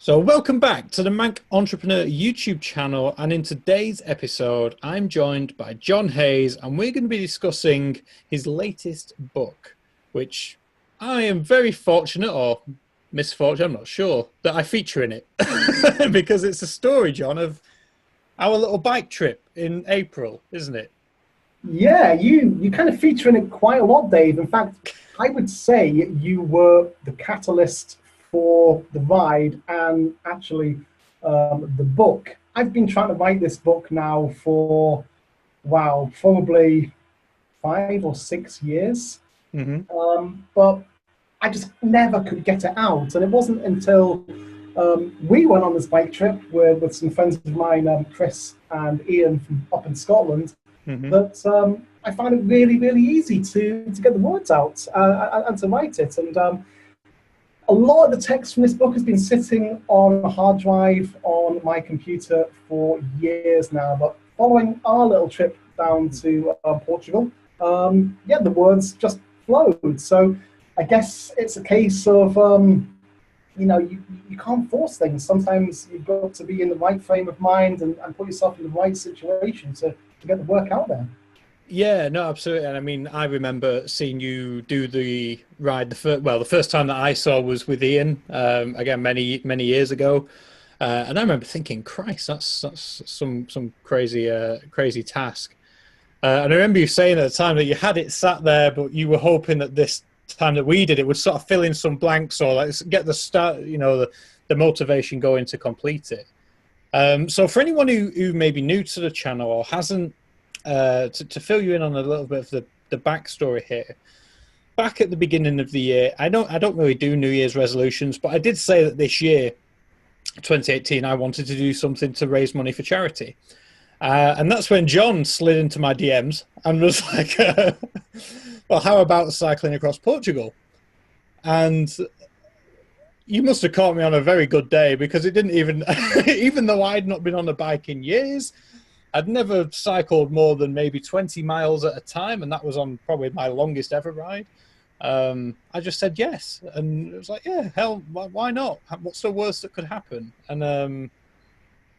So welcome back to the Manc Entrepreneur YouTube channel, and in today's episode I'm joined by John Hayes and we're going to be discussing his latest book, which I am very fortunate, or misfortunate, I'm not sure, that I feature in it because it's a story, John, of our little bike trip in April, isn't it? Yeah, you kind of feature in it quite a lot, Dave. In fact, I would say you were the catalyst for the ride and actually the book. I've been trying to write this book now for, wow, probably 5 or 6 years. But I just never could get it out. And it wasn't until we went on this bike trip with some friends of mine, Chris and Ian from up in Scotland, that I found it really, really easy to get the words out and to write it. And a lot of the text from this book has been sitting on a hard drive on my computer for years now. But following our little trip down to Portugal, yeah, the words just flowed. So I guess it's a case of, you can't force things. Sometimes you've got to be in the right frame of mind and put yourself in the right situation to get the work out there. Yeah, no, absolutely. And I mean, I remember seeing you do the ride. The first time that I saw was with Ian, again, many years ago. And I remember thinking, Christ, that's some crazy task. And I remember you saying at the time that you had it sat there, but you were hoping that this time that we did it would sort of fill in some blanks or like get the start, the motivation going to complete it. So for anyone who may be new to the channel or hasn't, to fill you in on a little bit of the backstory here, back at the beginning of the year, I don't really do New Year's resolutions, but I did say that this year, 2018, I wanted to do something to raise money for charity. And that's when John slid into my DMs and was like, well, how about cycling across Portugal? And you must have caught me on a very good day, because it didn't even, even though I'd not been on a bike in years, I'd never cycled more than maybe 20 miles at a time, and that was on probably my longest ever ride. I just said yes, and it was like, yeah, hell, why not? What's the worst that could happen? And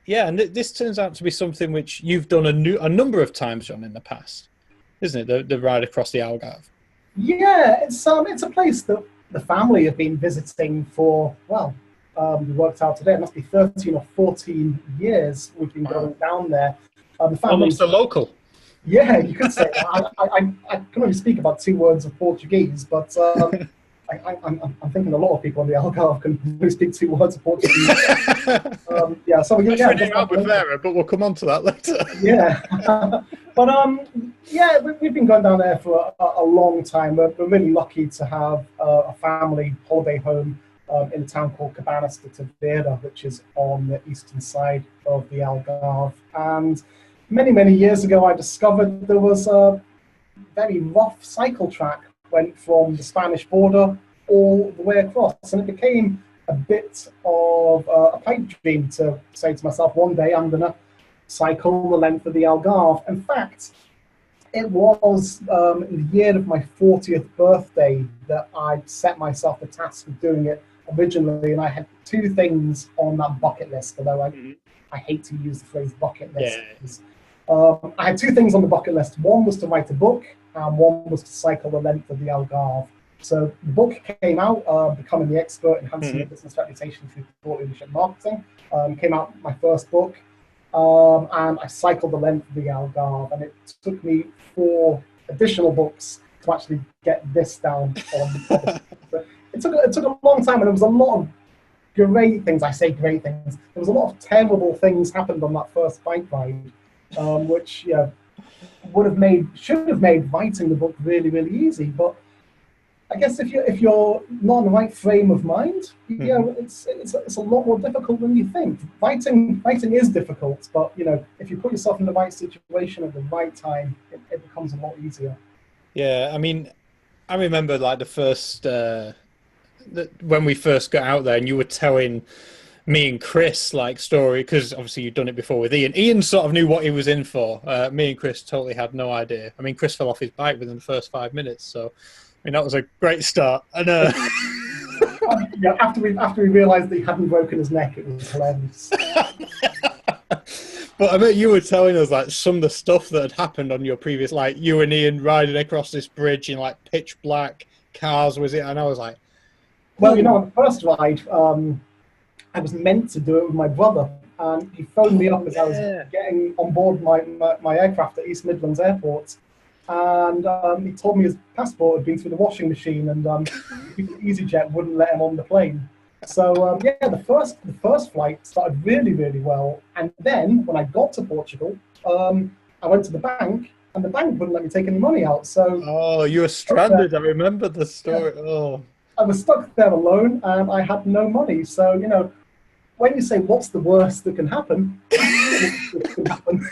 yeah, and this turns out to be something which you've done a number of times, John, in the past, isn't it? The ride across the Algarve. Yeah, it's a place that the family have been visiting for, well, we worked out today, it must be 13 or 14 years we've been going down there. The family, almost a local. Yeah, you could say that. I can only speak about 2 words of Portuguese, but I'm thinking a lot of people in the Algarve can only speak 2 words of Portuguese. Yeah, so but we'll come on to that later. Yeah, but yeah, we've been going down there for a long time. We're really lucky to have a family holiday home in a town called Cabanas de Tavera, which is on the eastern side of the Algarve. And many years ago, I discovered there was a very rough cycle track, went from the Spanish border all the way across, and it became a bit of a pipe dream to say to myself, one day I'm going to cycle the length of the Algarve. In fact, it was in the year of my 40th birthday that I set myself the task of doing it originally, and I had 2 things on that bucket list, although I hate to use the phrase bucket list. Yeah. I had 2 things on the bucket list. One was to write a book, and one was to cycle the length of the Algarve. So the book came out, Becoming the Expert, Enhancing Your Business Reputation Through Thought Leadership Marketing. Came out my first book, and I cycled the length of the Algarve, and it took me 4 additional books to actually get this down on the book. It took a long time, and there was a lot of great things. I say great things. There was a lot of terrible things happened on that first bike ride, which should have made writing the book really, really easy. But I guess if you're not in the right frame of mind, it's a lot more difficult than you think. Writing is difficult, but if you put yourself in the right situation at the right time, it becomes a lot easier. Yeah, I mean, I remember like the first when we first got out there, and you were telling me and Chris like story, because obviously you'd done it before with Ian. Ian sort of knew what he was in for. Me and Chris totally had no idea. I mean, Chris fell off his bike within the first 5 minutes, so I mean that was a great start. And Yeah, after we realised that he hadn't broken his neck, it was hilarious. But I bet you were telling us like some of the stuff that had happened on your previous, like you and Ian riding across this bridge in like pitch black cars, was it? And I was like, well, on the first ride, I was meant to do it with my brother, and he phoned me up as I was getting on board my aircraft at East Midlands Airport, and he told me his passport had been through the washing machine, and EasyJet wouldn't let him on the plane. So the first flight started really, really well, and then when I got to Portugal, I went to the bank, and the bank wouldn't let me take any money out. So you were stranded. I remember the story. Yeah. Oh, I was stuck there alone, and I had no money. So when you say what's the worst that can happen,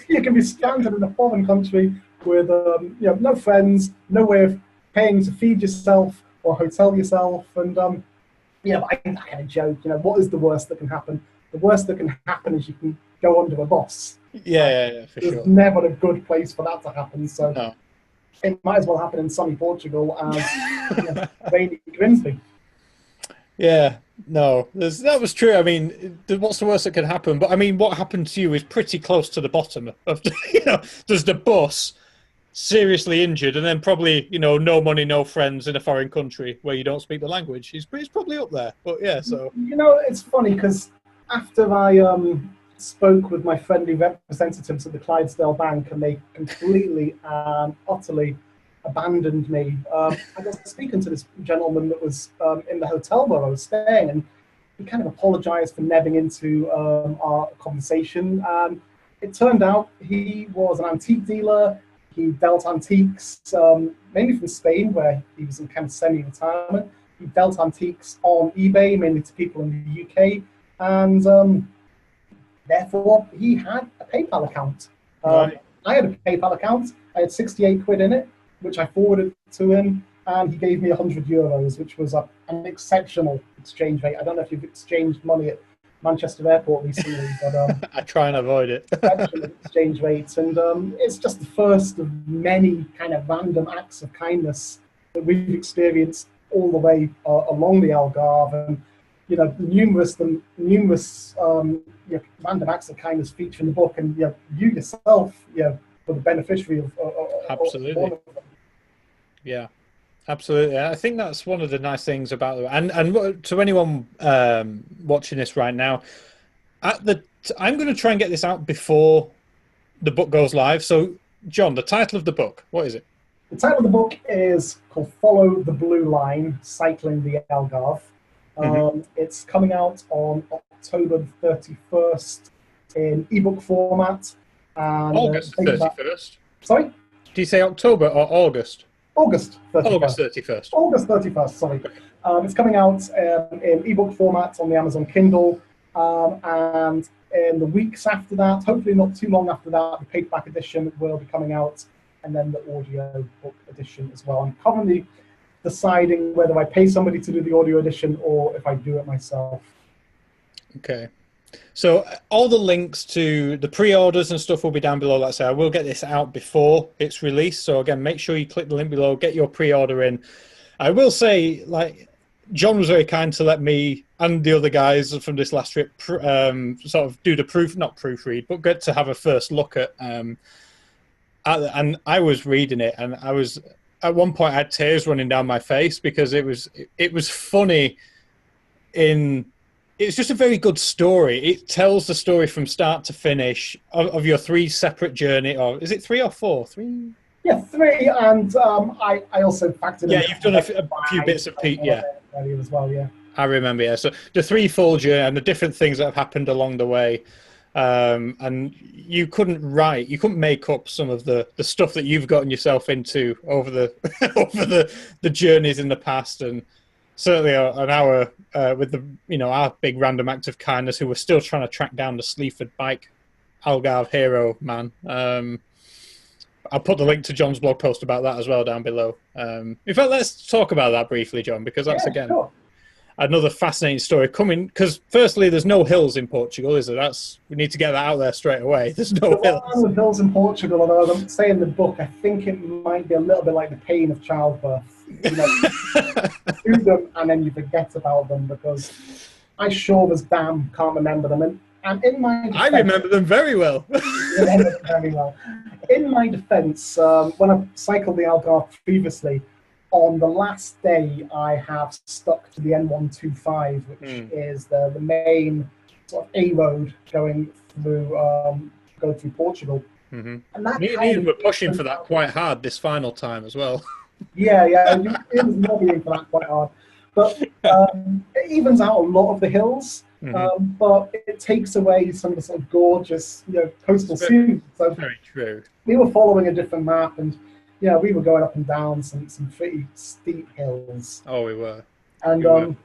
you can be stranded in a foreign country with no friends, no way of paying to feed yourself or hotel yourself, and I kind of joke, what is the worst that can happen? The worst that can happen is you can go under a bus. Yeah, for sure. There's never a good place for that to happen, so no. It might as well happen in sunny Portugal as rainy Grimsby. Yeah, no, that was true. I mean, what's the worst that could happen? But I mean, what happened to you is pretty close to the bottom of, there's the bus seriously injured, and then probably, no money, no friends in a foreign country where you don't speak the language. It's probably up there. But yeah, so. It's funny because after I spoke with my friendly representatives at the Clydesdale Bank, and they completely and utterly abandoned me. I was speaking to this gentleman that was in the hotel where I was staying, and he kind of apologized for nebbing into our conversation. And it turned out he was an antique dealer. He dealt antiques, mainly from Spain, where he was in kind of semi-retirement. He dealt antiques on eBay, mainly to people in the UK. And therefore, he had a PayPal account. Right. I had a PayPal account. I had 68 quid in it, which I forwarded to him, and he gave me 100 euros, which was an exceptional exchange rate. I don't know if you've exchanged money at Manchester Airport recently, but I try and avoid it. exceptional exchange rates, and it's just the first of many kind of random acts of kindness that we've experienced all the way along the Algarve, and numerous random acts of kindness feature in the book, and you yourself, were the beneficiary of absolutely. All of them. Yeah, absolutely. I think that's one of the nice things about it. And to anyone watching this right now, I'm going to try and get this out before the book goes live. So, John, the title of the book, what is it? The title of the book is called Follow the Blue Line, Cycling the Algarve. It's coming out on October 31st in ebook format. And, August 31st. Sorry? Do you say October or August? August 31st. August 31st. August 31st, sorry. It's coming out in ebook format on the Amazon Kindle. And in the weeks after that, hopefully not too long after that, the paperback edition will be coming out, and then the audio book edition as well. I'm currently deciding whether I pay somebody to do the audio edition or if I do it myself. Okay. So all the links to the pre-orders and stuff will be down below. Like I say, I will get this out before it's released. So again, make sure you click the link below, get your pre-order in. I will say, like, John was very kind to let me and the other guys from this last trip sort of do the not proofread, but get to have a first look at. And I was reading it, and I was at one point I had tears running down my face because it was funny. It's just a very good story. It tells the story from start to finish of your three separate journey, or is it 3 or 4? 3. Yeah, 3, and I also factored in. Yeah, you've done a few bits of Pete. Yeah, as well. Yeah, I remember. Yeah, so the 3 full journey and the different things that have happened along the way, and you couldn't make up some of the stuff that you've gotten yourself into over the the journeys in the past, and certainly an hour with our big random act of kindness, who we're still trying to track down the Sleaford bike Algarve hero man. I'll put the link to John's blog post about that as well down below. In fact, let's talk about that briefly, John, because that's another fascinating story coming. Because firstly, there's no hills in Portugal, is there? We need to get that out there straight away. There's no hills. The hills in Portugal, although I say in the book, I think it might be a little bit like the pain of childbirth. you know, do them and then you forget about them because I sure as damn can't remember them. And in my defense, I remember them very well. remember them very well. In my defense, when I cycled the Algarve previously, on the last day I have stuck to the N125, which is the main sort of A road going through Portugal. Mm-hmm. And that Me and kind Ian of were pushing for that quite hard this final time as well. yeah, it was lobbying for that quite hard. But it evens out a lot of the hills, but it takes away some of the sort of gorgeous, coastal scenes. So Very true. we were following a different map, and we were going up and down some pretty steep hills. Oh, we were. And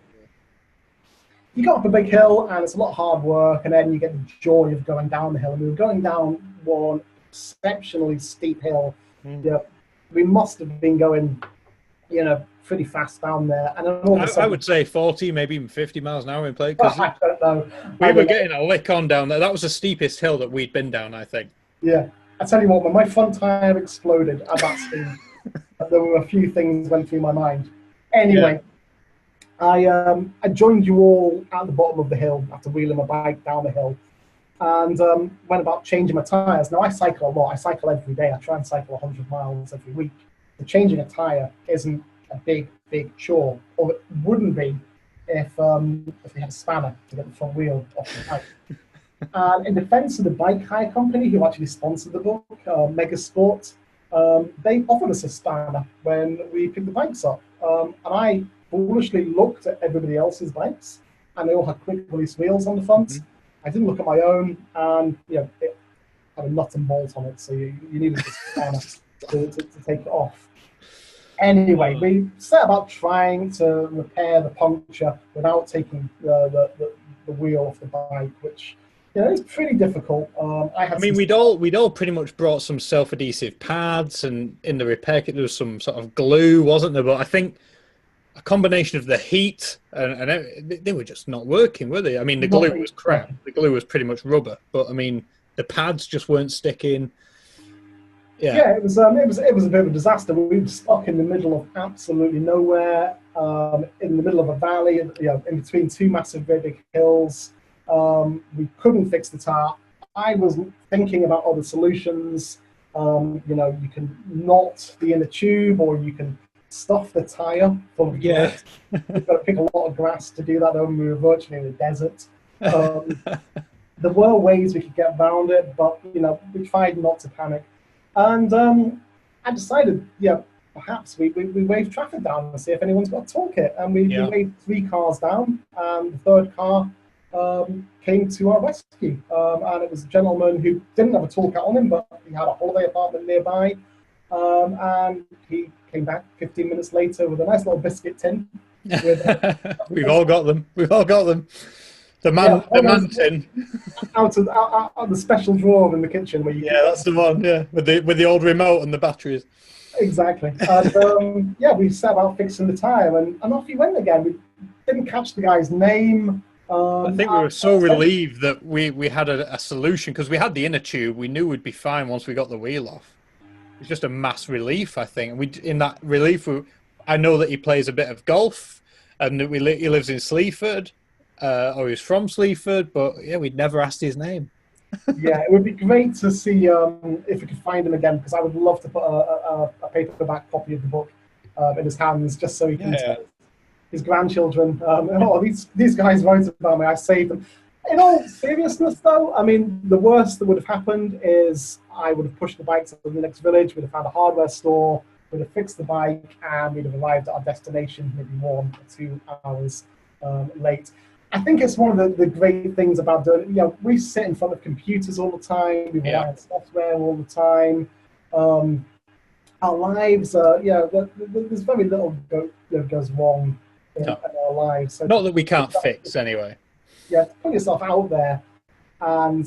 you go up a big hill, and it's a lot of hard work, and then you get the joy of going down the hill. And we were going down one exceptionally steep hill. We must have been going, pretty fast down there. And then all of a sudden, I would say 40, maybe even 50 miles an hour in play. I don't know. We were getting a lick on down there. That was the steepest hill that we'd been down, I think. Yeah. I tell you what, when my front tire exploded at that speed, there were a few things went through my mind. Anyway, I joined you all at the bottom of the hill after wheeling my bike down the hill, and went about changing my tires. Now I cycle a lot. I cycle every day. I try and cycle 100 miles every week. So changing a tire isn't a big chore, or it wouldn't be if they had a spanner to get the front wheel off the bike. And in defense of the bike hire company who actually sponsored the book, Mega Sport, they offered us a spanner when we picked the bikes up. And I foolishly looked at everybody else's bikes, and they all had quick release wheels on the front. I didn't look at my own, and it had a nut and bolt on it, so you needed a spanner to take it off. Anyway, we set about trying to repair the puncture without taking the wheel off the bike, which it's pretty difficult. We'd all pretty much brought some self-adhesive pads, and in the repair kit there was some sort of glue, wasn't there? But I think a combination of the heat and they were just not working, were they? I mean, the glue was crap. The glue was pretty much rubber, but I mean, the pads just weren't sticking. Yeah, it was a bit of a disaster. We were stuck in the middle of absolutely nowhere, in the middle of a valley, in between two massive, very big hills. We couldn't fix the tire. I was thinking about other solutions. You can knot the inner tube, or you can stuff the tire full of grass. You've got to pick a lot of grass to do that, though. We were virtually in the desert. There were ways we could get around it, but we tried not to panic. And I decided, perhaps we wave traffic down and see if anyone's got a toolkit. And we waved 3 cars down, and the third car came to our rescue. And it was a gentleman who didn't have a toolkit on him, but he had a holiday apartment nearby. And he came back 15 minutes later with a nice little biscuit tin. We've all got them. The man tin. Out of the special drawer in the kitchen where you. Yeah, that's the one. Yeah, with the old remote and the batteries. Exactly. And we set about fixing the tire, and off he went again. We didn't catch the guy's name. I think we were so relieved that we had a solution, because we had the inner tube. We knew we'd be fine once we got the wheel off. It's just a mass relief, I think. In that relief, I know that he plays a bit of golf, and that he lives in Sleaford. Or he's from Sleaford, but we'd never asked his name. Yeah, it would be great to see if we could find him again, because I would love to put a paperback copy of the book in his hands, just so he can tell his grandchildren, these guys wrote about me, I saved them. In all seriousness, though, I mean, the worst that would have happened is I would have pushed the bike to the next village, we'd have found a hardware store, we'd have fixed the bike, and we'd have arrived at our destination maybe 1 or 2 hours late. I think it's one of the great things about doing it. We sit in front of computers all the time. We rely on software all the time. Our lives, there's very little goes wrong in our lives. So not that we can't fix, anyway. Yeah, to put yourself out there, and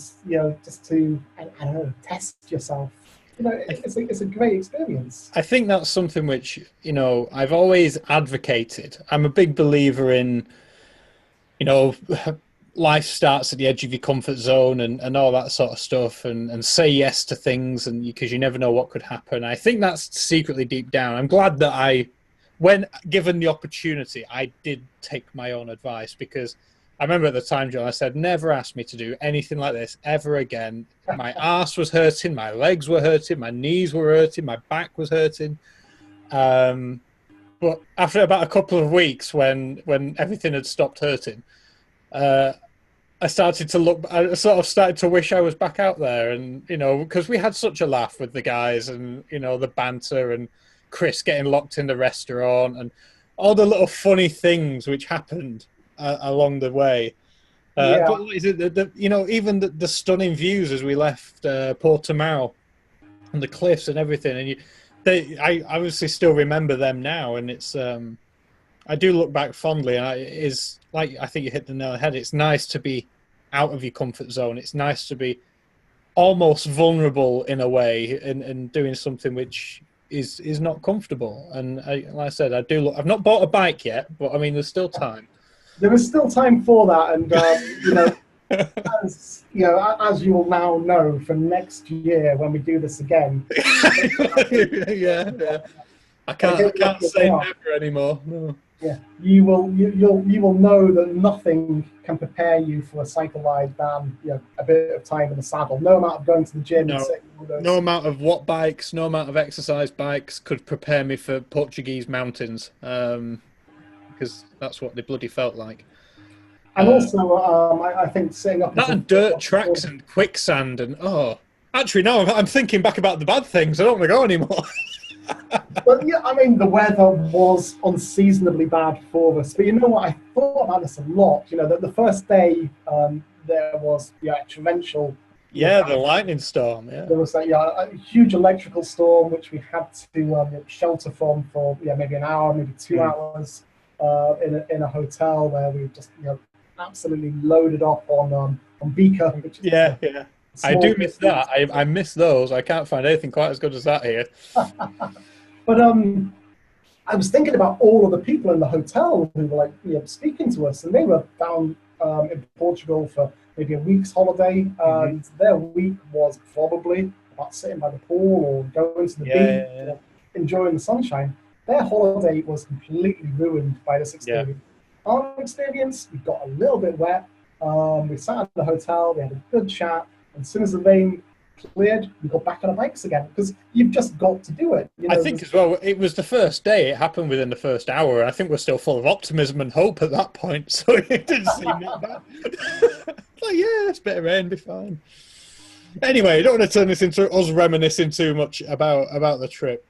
just to I don't know, test yourself. It's a great experience. I think that's something which I've always advocated. I'm a big believer in. Life starts at the edge of your comfort zone and all that sort of stuff, and say yes to things, and because you never know what could happen. I think that's secretly deep down. I'm glad that I when given the opportunity, I did take my own advice, because I remember at the time, John, I said, never ask me to do anything like this ever again. My arse was hurting, my legs were hurting, my knees were hurting, my back was hurting. But after about a couple of weeks, when everything had stopped hurting, I started to look. I sort of started to wish I was back out there, and because we had such a laugh with the guys, and the banter, and Chris getting locked in the restaurant, and all the little funny things which happened along the way. Yeah. But is it even the stunning views as we left Portimao and the cliffs and everything, and I obviously still remember them now, and it's I do look back fondly, and it is like, I think you hit the nail on the head. It's nice to be out of your comfort zone. It's nice to be almost vulnerable in a way, and doing something which is not comfortable. And like I said, I've not bought a bike yet, but I mean, there's still time. There is still time for that, and as as you will now know, for next year when we do this again. yeah. I can't say never anymore. No. Yeah, you will know that nothing can prepare you for a cycle ride than a bit of time in the saddle. No amount of going to the gym. No amount of watt bikes, no amount of exercise bikes could prepare me for Portuguese mountains, because that's what they bloody felt like. And also, I think setting up that and dirt tracks and quicksand, and actually no, I'm thinking back about the bad things. I don't want to go anymore. But yeah, I mean, the weather was unseasonably bad for us. But you know what? I thought about this a lot. That the first day there was torrential. The lightning storm. Yeah, there was a huge electrical storm which we had to shelter from for maybe an hour, maybe 2 hours in a hotel where we just absolutely loaded up on Beaker. Which is, I do miss that. I miss those. I can't find anything quite as good as that here. But I was thinking about all of the people in the hotel who were speaking to us, and they were down in Portugal for maybe a week's holiday, and their week was probably about sitting by the pool or going to the beach, enjoying the sunshine. Their holiday was completely ruined by this experience. Our experience, we got a little bit wet. We sat at the hotel, we had a good chat. And as soon as the rain cleared, we got back on our bikes again, because you've just got to do it. I think as well, it was the first day. It happened within the first hour, and I think we're still full of optimism and hope at that point. So it didn't seem that bad. It's a bit of rain, be fine. Anyway, I don't want to turn this into us reminiscing too much about the trip.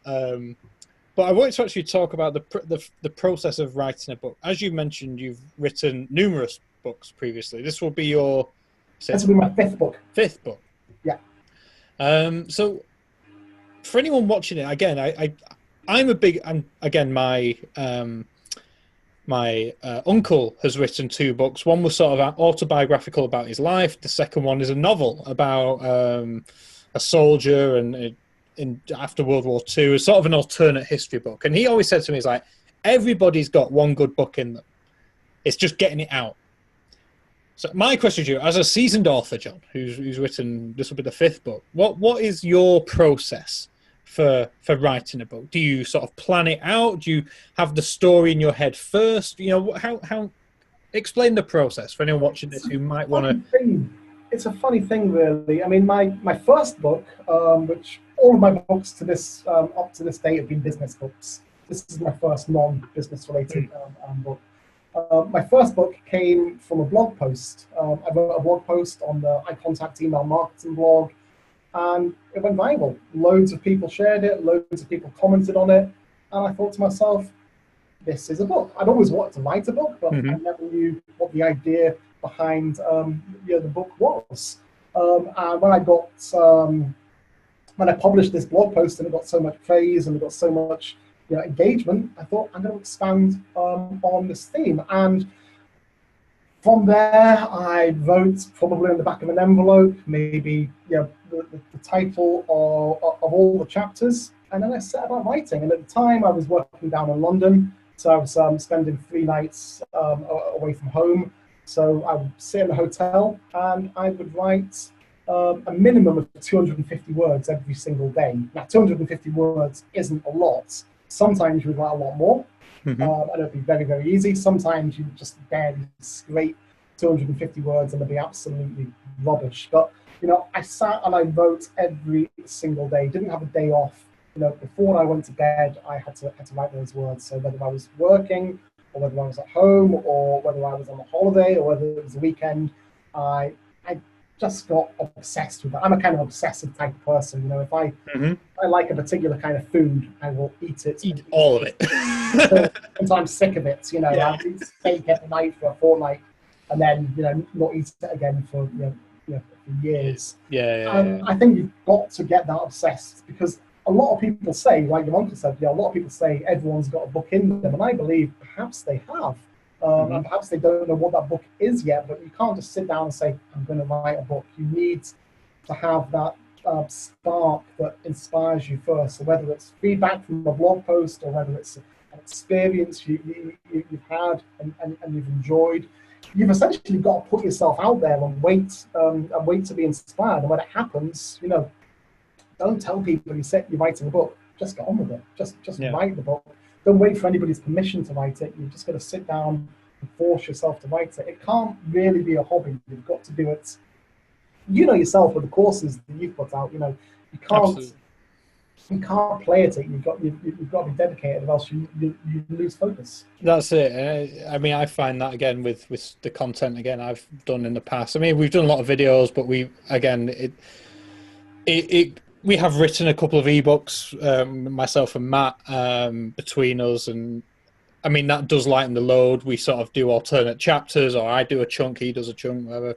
But I wanted to actually talk about the process of writing a book. As you mentioned, you've written numerous books previously. This will be your... This will be my fifth book. Fifth book. Yeah. So for anyone watching it, again, I'm a big, and again, my uncle has written 2 books. One was sort of autobiographical about his life. The second one is a novel about a soldier and after World War II, is sort of an alternate history book. And he always said to me, he's like, everybody's got one good book in them. It's just getting it out. So my question to you, as a seasoned author, John, who's written, this will be the 5th book, what is your process for writing a book? Do you sort of plan it out? Do you have the story in your head first? How explain the process for anyone watching this who might want to... It's a funny thing, really. I mean, my first book, which all of my books to this up to this date have been business books. This is my first non-business related book. My first book came from a blog post. I wrote a blog post on the I Contact Email Marketing blog, and it went viral. Loads of people shared it, loads of people commented on it, and I thought to myself, this is a book. I'd always wanted to write a book, but I never knew what the idea behind the book was. And when I published this blog post and it got so much praise and it got so much engagement, I thought I'm going to expand on this theme. And from there, I wrote probably on the back of an envelope, maybe the title of all the chapters, and then I set about writing. And at the time, I was working down in London, so I was spending 3 nights away from home. So I would sit in a hotel and I would write a minimum of 250 words every single day. Now, 250 words isn't a lot Sometimes you would write a lot more, Hmm. and it'd be very, very easy. Sometimes you just barely scrape 250 words and it'd be absolutely rubbish. But, you know, I sat and I wrote every single day, didn't have a day off. You know, before I went to bed, I had to write those words. So whether I was working or whether I was at home or whether I was on a holiday or whether it was a weekend, I just got obsessed with it. I'm a kind of obsessive type of person. You know, if Hmm. I like a particular kind of food, I will eat it and Eat eat all of it it. until I'm sick of it. You know, Yeah. I'll eat steak every night for a fortnight and then, you know, not eat it again for, for years. Yeah, yeah, And yeah. I think you've got to get that obsessed because a lot of people say, like your uncle said, a lot of people say everyone's got a book in them. And I believe perhaps they have. And Hmm. perhaps they don't know what that book is yet, but you can't just sit down and say, I'm going to write a book. You need to have that spark that inspires you first. So whether it's feedback from a blog post or whether it's an experience you've had and you've enjoyed, you've essentially got to put yourself out there and wait to be inspired. And when it happens, you know, don't tell people you're writing a book. Just get on with it. Just Yeah. write the book. Don't wait for anybody's permission to write it. You've just got to sit down and force yourself to write it. It can't really be a hobby. You've got to do it. You know yourself with the courses that you've put out. You know, you can't Absolutely. you can't play at it. You've got to be dedicated, or else you lose focus. That's it. I mean, I find that again with the content again I've done in the past. I mean, we've done a lot of videos, but we again we have written a couple of ebooks, myself and Matt, between us, and I mean that does lighten the load. We sort of do alternate chapters, or I do a chunk, he does a chunk, whatever.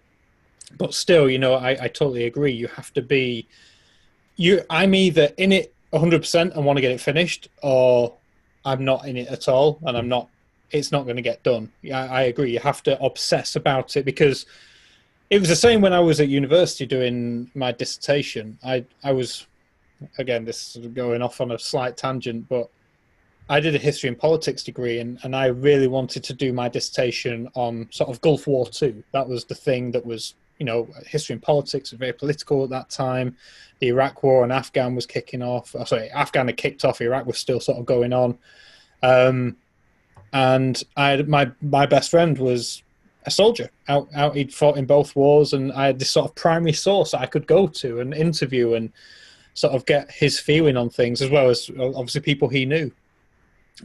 But still, you know, I totally agree. You have to be you. I'm either in it 100% and want to get it finished, or I'm not in it at all, and I'm not. It's not going to get done. Yeah, I agree. You have to obsess about it because it was the same when I was at university doing my dissertation. I was again, this is going off on a slight tangent, but I did a history and politics degree, and I really wanted to do my dissertation on sort of Gulf War II. That was the thing that was, you know, history and politics was very political at that time. The Iraq War and Afghan was kicking off. Oh, sorry, Afghan had kicked off. Iraq was still sort of going on. Um, and my best friend was a soldier out. He'd fought in both wars, and I had this sort of primary source that I could go to and interview and sort of get his feeling on things, as well as obviously people he knew.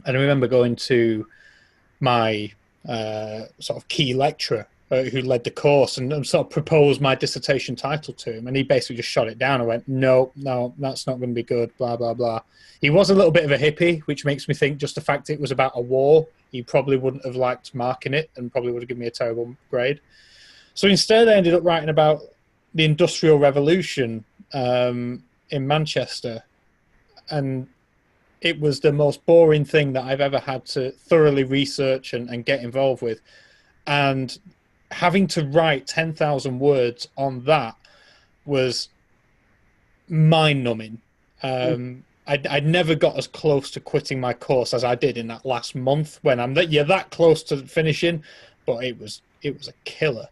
And I remember going to my sort of key lecturer who led the course and sort of proposed my dissertation title to him. And he basically just shot it down and went, no, that's not going to be good, blah, blah, blah. He was a little bit of a hippie, which makes me think just the fact it was about a war, he probably wouldn't have liked marking it and probably would have given me a terrible grade. So instead, I ended up writing about the Industrial Revolution in Manchester. And it was the most boring thing that I've ever had to thoroughly research and get involved with. And having to write 10,000 words on that was mind numbing. I'd never got as close to quitting my course as I did in that last month when you're that close to finishing, but it was a killer.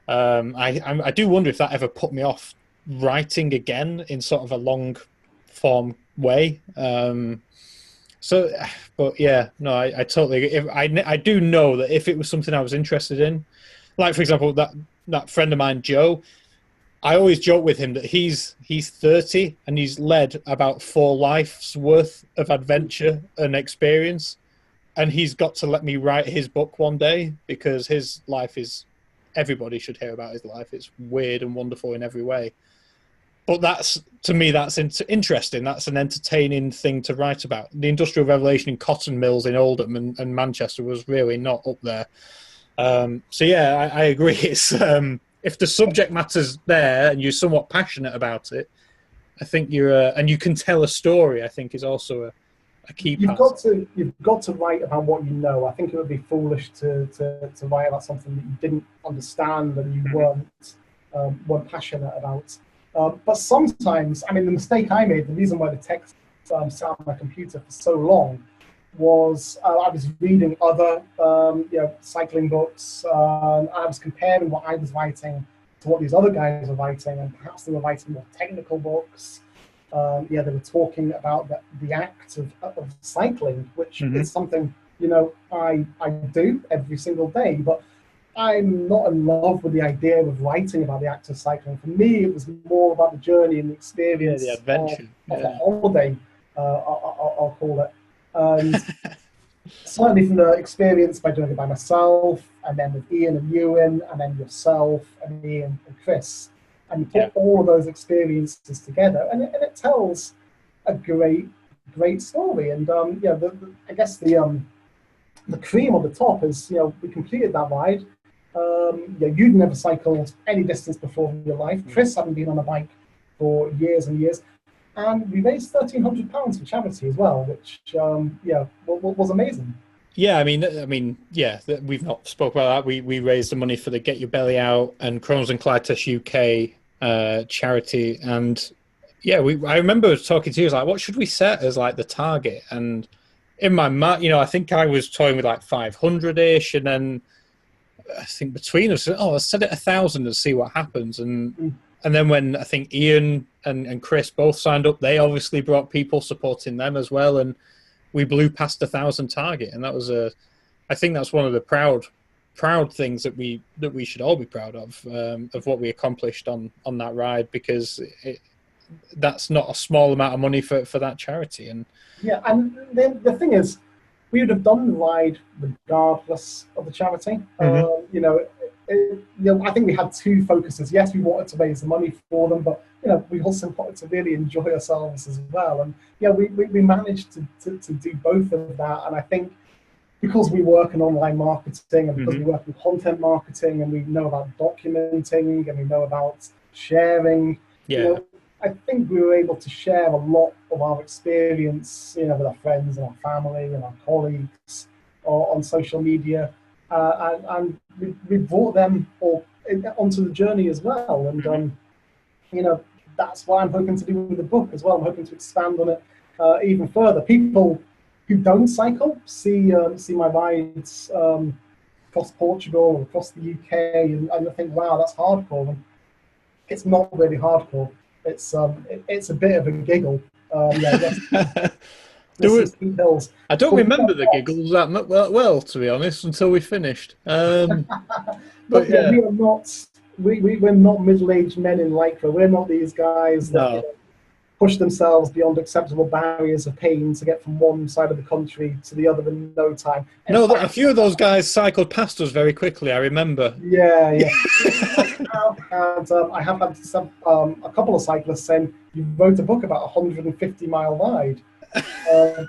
I do wonder if that ever put me off writing again in sort of a long form way. So, but yeah, no, I totally. If I do know that if it was something I was interested in, like for example that friend of mine, Joe, I always joke with him that he's 30 and he's led about 4 lives worth of adventure and experience, and he's got to let me write his book one day because his life is. Everybody should hear about his life. It's weird and wonderful in every way. But that's to me, that's interesting. That's an entertaining thing to write about. The Industrial Revolution in cotton mills in Oldham and Manchester was really not up there. So yeah, I agree. It's if the subject matter's there and you're somewhat passionate about it, I think and you can tell a story. I think is also a key You've part. got to write about what you know. I think it would be foolish to write about something that you didn't understand and you weren't passionate about. But sometimes, I mean, the mistake I made, the reason why the text sat on my computer for so long was I was reading other cycling books. I was comparing what I was writing to what these other guys were writing, and perhaps they were writing more technical books. Yeah, they were talking about the act of cycling, which Hmm. is something, I do every single day, but I'm not in love with the idea of writing about the act of cycling. For me, it was more about the journey and the Yeah, the experience adventure. of the Yeah. holiday, I'll call it. And certainly from the experience by doing it by myself, and then with Ian and Ewan, and then yourself and Ian and Chris, and you Yeah. put all of those experiences together, and it tells a great story. And yeah, I guess the cream on the top is, we completed that ride. Yeah, you'd never cycled any distance before in your life. Mm. Chris hadn't been on a bike for years and years, and we raised £1,300 for charity as well, which yeah, was amazing. Yeah, yeah, we've not spoke about that. We raised the money for the Get Your Belly Out and Crohn's and Colitis UK charity, and yeah, I remember talking to you, like, what should we set as like the target? And in my mind, I think I was toying with like 500-ish, and then I think between us, oh, let's set it 1,000 and see what happens. Mm. And then when I think Ian and Chris both signed up, they obviously brought people supporting them as well, and we blew past 1,000 target, and that was I think that's one of the proud things that we should all be proud of what we accomplished on that ride, because that's not a small amount of money for that charity. And Yeah, and then the thing is, we would have done the ride regardless of the charity. Mhm. I think we had two focuses. Yes, we wanted to raise the money for them, but we also wanted to really enjoy ourselves as well. And yeah, we managed to do both of that. And I think because we work in online marketing, and because we Mhm. work in content marketing, and we know about documenting, and we know about sharing, you Yeah. know, I think we were able to share a lot of our experience, with our friends and our family and our colleagues, or on social media, and we brought them all onto the journey as well. And Mhm. that's what I'm hoping to do with the book as well. I'm hoping to expand on it even further. People who don't cycle see my rides across Portugal or across the UK, and I think, wow, that's hardcore. And it's not really hardcore. It's a bit of a giggle. Yeah, yes, there's Do some it. steep hills, I don't but we've remember done the that. giggles that well, to be honest, until we finished. But But yeah, yeah, we are not. We're not middle-aged men in lycra. We're not these guys that no. push themselves beyond acceptable barriers of pain to get from one side of the country to the other in no time. In No, a fact, few of those guys cycled past us very quickly, I remember. yeah, yeah. I have had a couple of cyclists saying, you wrote a book about a 150-mile ride,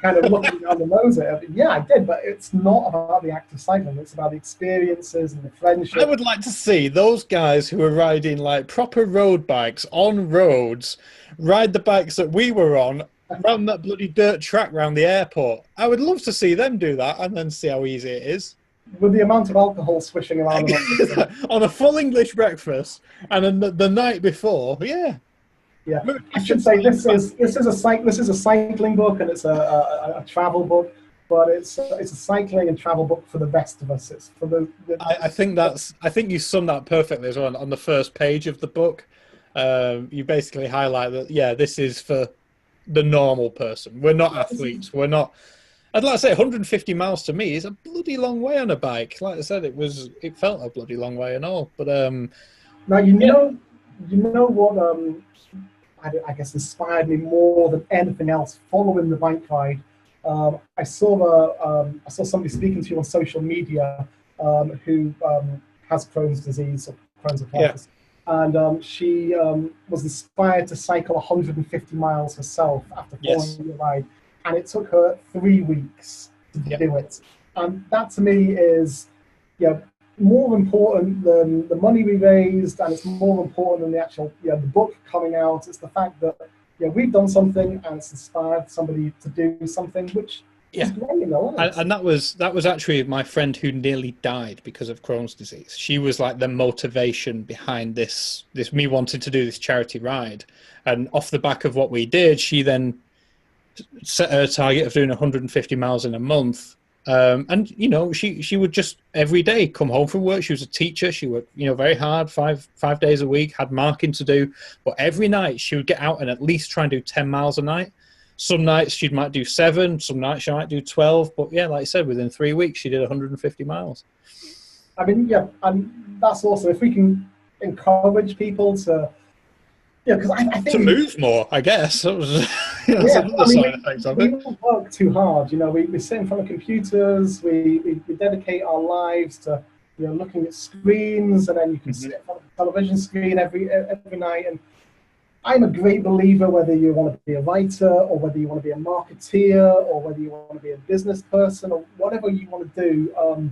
kind of looking down the nose at it. Yeah, I did, but it's not about the act of cycling. It's about the experiences and the I friendship. would like to see those guys who are riding like proper road bikes on roads ride the bikes that we were on around that bloody dirt track around the airport. I would love to see them do that and then see how easy it is. With the amount of alcohol swishing around in our system. On a full English breakfast and then the night before, yeah. Yeah, Maybe we I should should say sign this is a cycling book, and it's a travel book, but it's a cycling and travel book for the rest of us. It's for I think you summed that perfectly as well on the first page of the book. You basically highlight that, yeah, this is for the normal person. We're not athletes. We're not. I'd like to say 150 miles to me is a bloody long way on a bike. Like I said, it felt a bloody long way and all. But now yeah. you know what I guess inspired me more than anything else following the bike ride. I saw somebody speaking to you on social media who has Crohn's disease or Crohn's Yeah. colitis, and she was inspired to cycle 150 miles herself after Yes. following the ride, and it took her 3 weeks to Yeah. do it. And that to me is, yeah, more important than the money we raised, and it's more important than the actual, the book coming out. It's the fact that, we've done something and it's inspired somebody to do something, which is Yeah. great in their lives. And that was actually my friend who nearly died because of Crohn's disease. She was like the motivation behind this me wanting to do this charity ride. And off the back of what we did, she then set her target of doing 150 miles in a month. And you know, she would just every day come home from work. She was a teacher. She worked, you know, very hard, five days a week, had marking to do. But every night she would get out and at least try and do 10 miles a night. Some nights she might do 7, some nights she might do 12. But yeah, like I said, within 3 weeks she did 150 miles. I mean, yeah, and that's also if we can encourage people to, yeah, because I To think move more, I guess. That was, you know, that's yeah, another I mean, side effect of we it. don't work too hard. You know, we sit in front of computers. We dedicate our lives to, you know, looking at screens, and then you can Hmm. sit in front of a television screen every night. And I'm a great believer whether you want to be a writer or whether you want to be a marketeer or whether you want to be a business person or whatever you want to do.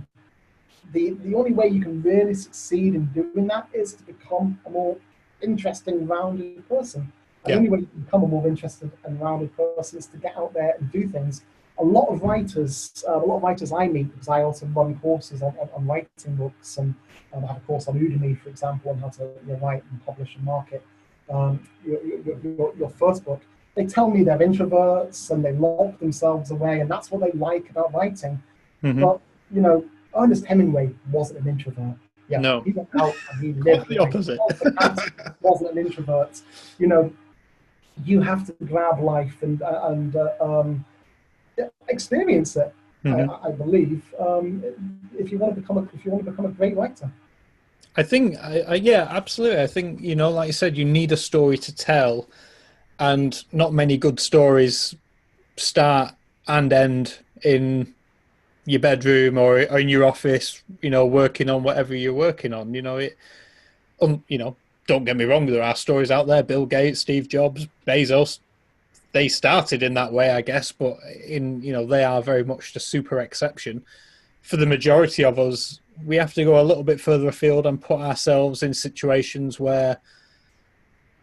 The only way you can really succeed in doing that is to become a more interesting, rounded person. And the Yeah. only way you can become a more interested and rounded person is to get out there and do things. A lot of writers I meet, because I also run courses on writing books, and I have a course on Udemy, for example, on how to, you know, write and publish and market your first book. They tell me they're introverts and they lock themselves away, and that's what they like about writing. Hmm. But, you know, Ernest Hemingway wasn't an introvert. Yeah, No, he went out and he quite lived the life. opposite. Walter Canton wasn't an introvert. You know, you have to grab life and experience it. Hmm. I believe if you want to become a great writer. I think, yeah, absolutely. I think, you know, like you said, you need a story to tell, and not many good stories start and end in your bedroom or in your office, you know, working on whatever you're working on. You know, you know, don't get me wrong, there are stories out there. Bill Gates, Steve Jobs, Bezos, they started in that way, I guess, but you know, they are very much the super exception. For the majority of us, we have to go a little bit further afield and put ourselves in situations where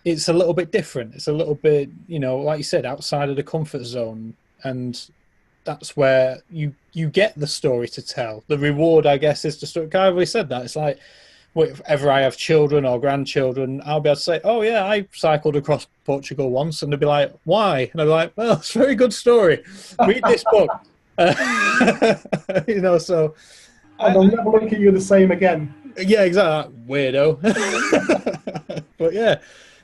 it's a little bit different. It's a little bit, you know, like you said, outside of the comfort zone. And that's where you get the story to tell. The reward, I guess, is the story. I already said that. It's like, if ever I have children or grandchildren, I'll be able to say, "Oh yeah, I cycled across Portugal once," and they'll be like, "Why?" And I'll be like, "Well, it's a very good story. Read this book." You know, so And I, they'll never look at you the same again. yeah, exactly, weirdo. But yeah,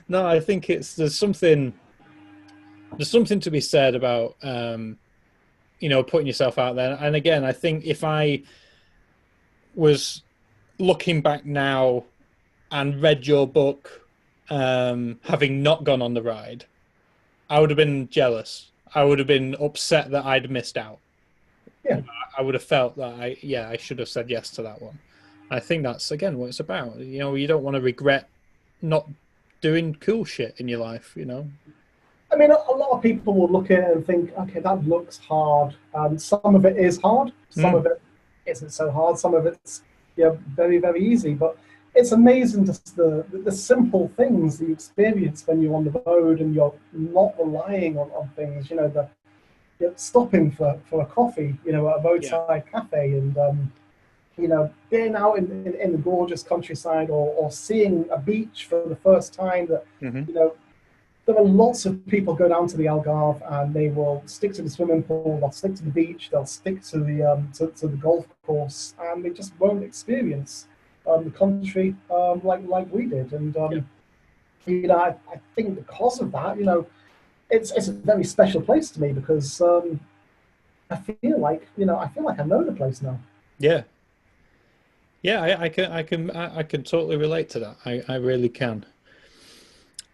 no, I think there's something to be said about you know, putting yourself out there. And again, I think if I was looking back now and read your book, having not gone on the ride, I would have been jealous. I would have been upset that I'd missed out. Yeah. I would have felt that I should have said yes to that one. I think that's again what it's about. You know, you don't want to regret not doing cool shit in your life, you know. I mean, a lot of people will look at it and think, okay, that looks hard. Some of it is hard. Some Mm, of it isn't so hard. Some of it's, you know, very, very easy. But it's amazing just the simple things that you experience when you're on the road and you're not relying on things. You know, you're stopping for a coffee, you know, at a yeah. roadside cafe, and you know, being out in the gorgeous countryside, or seeing a beach for the first time that, Hmm. you know, there are lots of people go down to the Algarve and they will stick to the swimming pool, they'll stick to the beach, they'll stick to the golf course, and they just won't experience the country like we did. And Yeah. you know, I think because of that, you know, it's a very special place to me because I feel like I know the place now. Yeah. Yeah, I can totally relate to that. I really can.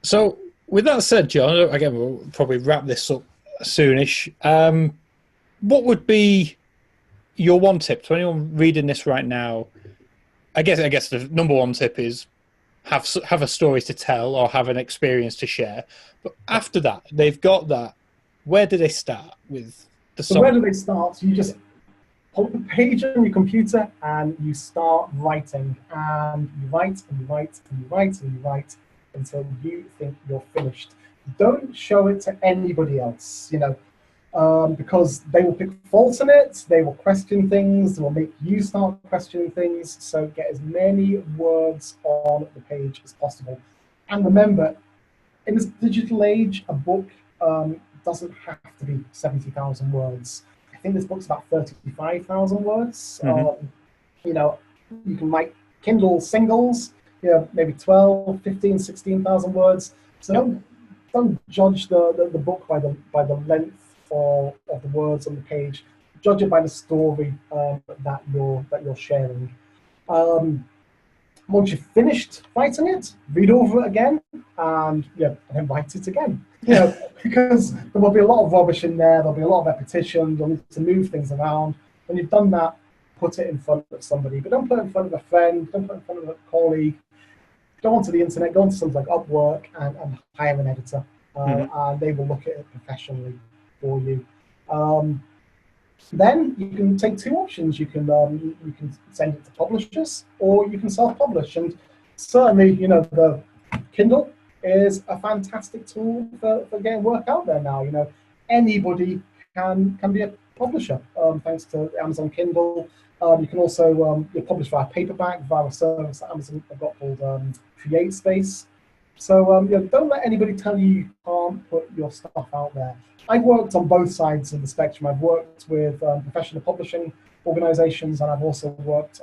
So, with that said, John, again, we'll probably wrap this up soonish. What would be your one tip to anyone reading this right now? I guess the number one tip is have a story to tell or have an experience to share. But Yeah. after that, they've got that. Where do they start with the So where song? do they start? You just pull up the page on your computer and you start writing, and you write and you write and you write and you write until you think you're finished. Don't show it to anybody else, you know, because they will pick faults in it, they will question things, they will make you start questioning things. So get as many words on the page as possible. And remember, in this digital age, a book doesn't have to be 70,000 words. I think this book's about 35,000 words. Hmm. You know, you can write Kindle singles, you know, maybe 12, 15, 16,000 words. So Yep. don't judge the book by the length of the words on the page. Judge it by the story that you're sharing. Once you've finished writing it, read over it again, and yeah, and then write it again. You know, because there will be a lot of rubbish in there. There'll be a lot of repetition. You'll need to move things around. When you've done that, put it in front of somebody, but don't put it in front of a friend. Don't put it in front of a colleague. Go onto the internet. Go onto something like Upwork and hire an editor, and they will look at it professionally for you. Then you can take two options. You can send it to publishers, or you can self-publish. And certainly, you know, the Kindle is a fantastic tool for getting work out there now. You know, anybody can be a publisher thanks to Amazon Kindle. You can also publish via paperback via a service that Amazon have got called CreateSpace. So you know, don't let anybody tell you can't put your stuff out there. I've worked on both sides of the spectrum. I've worked with professional publishing organizations, and I've also worked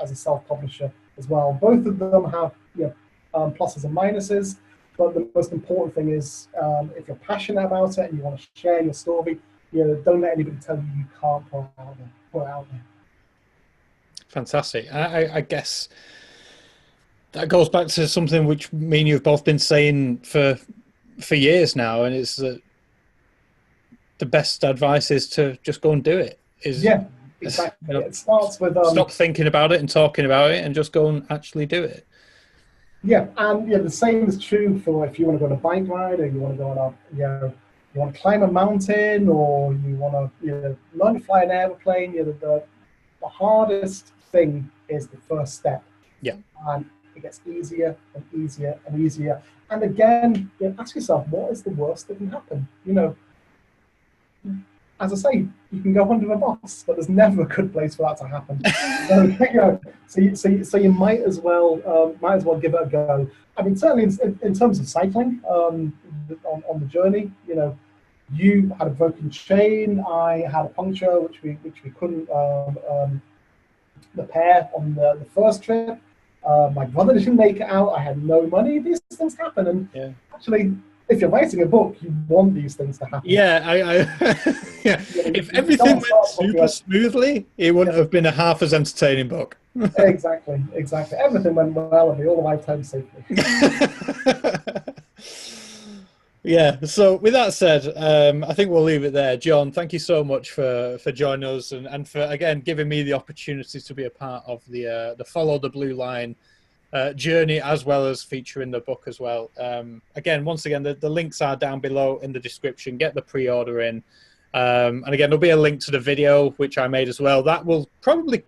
as a self-publisher as well. Both of them have, you know, pluses and minuses, but the most important thing is if you're passionate about it and you want to share your story, you know, don't let anybody tell you can't put it out there. Fantastic. I guess that goes back to something which me and you have both been saying for years now, and it's that the best advice is to just go and do it. Yeah, exactly. You know, it starts with stop thinking about it and talking about it, and just go and actually do it. Yeah, and yeah, the same is true for if you want to go on a bike ride, or you want to go on a, you know, you want to climb a mountain, or you want to, you know, learn to fly an airplane. You know, the hardest thing is the first step. Yeah. And it gets easier and easier and easier. And again, you know, ask yourself, what is the worst that can happen? You know, as I say, you can go under a bus, but there's never a good place for that to happen. So, you know, so you might as well give it a go. I mean, certainly in terms of cycling on the journey, you know, you had a broken chain, I had a puncture which we couldn't repair on the first trip. My brother didn't make it out. I had no money. These things happen, and actually, if you're writing a book, you want these things to happen. Yeah, yeah. If everything went super smoothly, it wouldn't have been a half as entertaining book. Exactly. Everything went well, and we all arrived home safely. Yeah. So with that said, I think we'll leave it there. John, thank you so much for joining us and for again giving me the opportunity to be a part of the Follow the Blue Line journey, as well as featuring the book as well. Again, once again, the links are down below in the description. Get the pre-order in, and again, there'll be a link to the video which I made as well. That will probably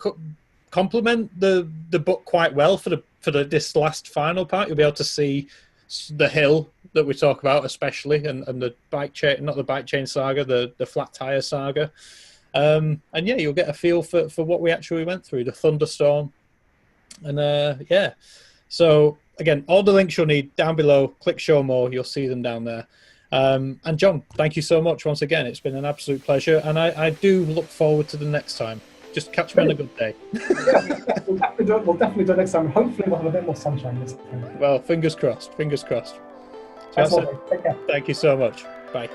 complement the book quite well for this last final part. You'll be able to see the hill that we talk about, especially, and the bike chain, not the bike chain saga, the flat tire saga, and yeah, you'll get a feel for what we actually went through, the thunderstorm. And yeah, so again, all the links you'll need down below. Click show more, you'll see them down there. And John, thank you so much once again. It's been an absolute pleasure, and I do look forward to the next time. Just catch me on a good day. Yeah, we'll definitely do it next time. Hopefully we'll have a bit more sunshine this time. Well, fingers crossed. Fingers crossed. So Thanks, take care. Thank you so much. Bye.